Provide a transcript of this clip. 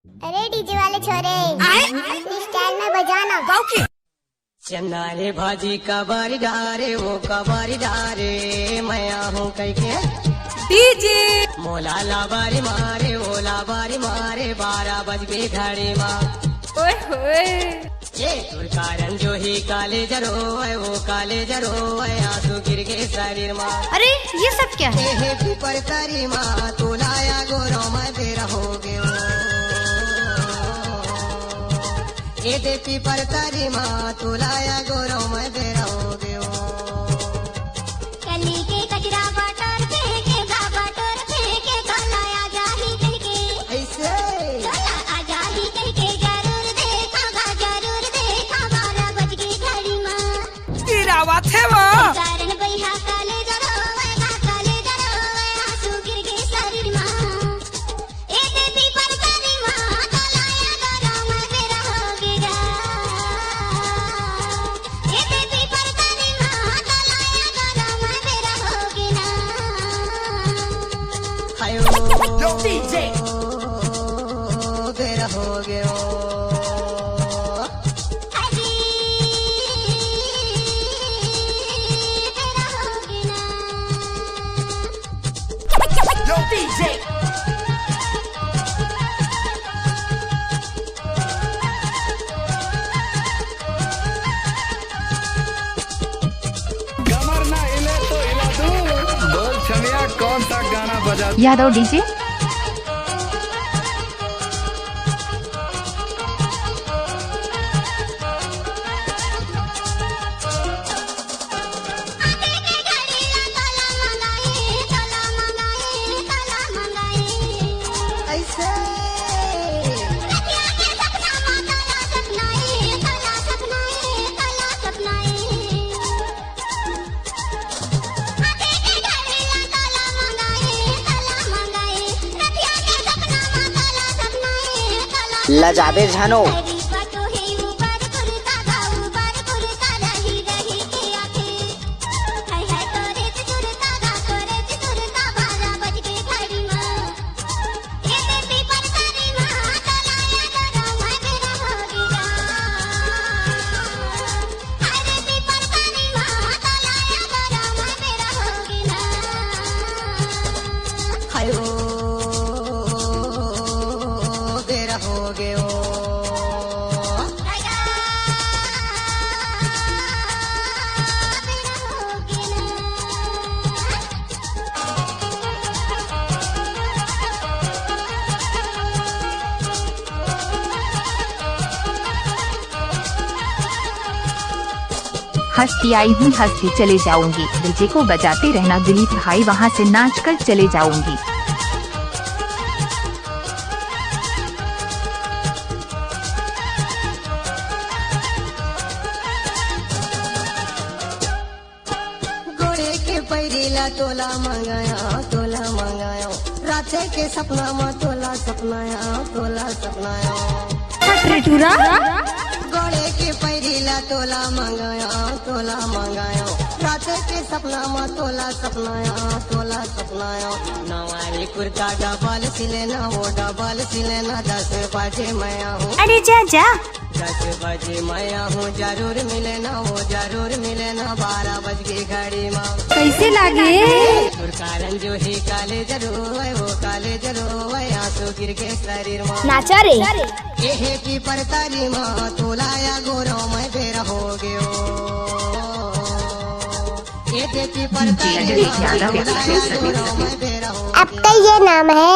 अरे डीजे वाले छोरे अपनी स्टाइल में बजाना। चन्ना रे भाजी कबारी डारे वो कबारी डारे मैं हूँ कई के डीजे मोला लाबारी मारे वो लाबारी मारे 12 बज गए घड़ी माँ। ओए होए ये तुर कारण जो ही काले जरो है वो काले जरो है आंसू गिर गए शरीर माँ। अरे ये सब क्या है? हे पीपर तारी माँ तू लाया गोरो मैं दे रहोगे ये दे पीपर तारी माँ तू लाया गोरो मैं दे रहोगे कली के कचरा बटर फेंकेगा बटर फेंकेगा लाया जाही कह के ऐसे लाया जाही कह के जरूर देखा 12 बज गई घड़ी माँ। तेरा बात है वो कारण भैया काले जरो आंसू गिर गए शरीर माँ। ए देवी पर तारी माँ तो लाया गोरो मैं दे रहोगे गा। ए देवी पर तारी माँ तो लाया गोरो मैं दे रहोगे ना। हायो डीजे दे रहोगे अजी तेरा होगी ना। डीजे कमर ना हिले तो हिला दूं। बोल छमिया कौन सा गाना बजा यादव डीजे आते के घड़ी तला मंगाई ऐसे रतिया के सपना तला सपनाई तला सपनाई। आते के घड़ी तला मंगाई रतिया के सपना तला सपनाई। लजाबे झानो तेरी बातों है ऊपर पुरता रही के आखे है तोरे चुरता 12 बज के घड़ी माँ। ये देवी पर तारी माँ तो लाया गोरो मैं दे रहोगी गा। हाय देवी पर तारी माँ तो लाया गोरो मैं दे रहोगी ना। हायो दे रहोगे हंसती आई हूँ हंसती चले जाऊंगी। डीजे को बजाते रहना दिलीप भाई, वहाँ से नाच कर चले जाऊंगी। गोड़े के पैरीला तोला मंगाया राते के सपना में तोला सपनाया गोड़े के पैरीला तोला मंगाया राते के सपना में तोला सपनाया नवारी कुर्ता डबल सिलेना वो डबल सिलेना 10 बजे मैं हूँ। अरे जा 10 बजे मैं हूँ जरूर मिलेना 12 बज गई घड़ी माँ। कैसे लागे? तुर कारण जो ही काले जरो है वो काले जरो है आंसू गिर के शरीर माँ। नाचा रे ये की परतारी माँ तो लाया गोरो मैं दे रहोगे ये की परतारी माँ तो लाया गोरो मैं दे रहोगे। अब तो ये नाम है।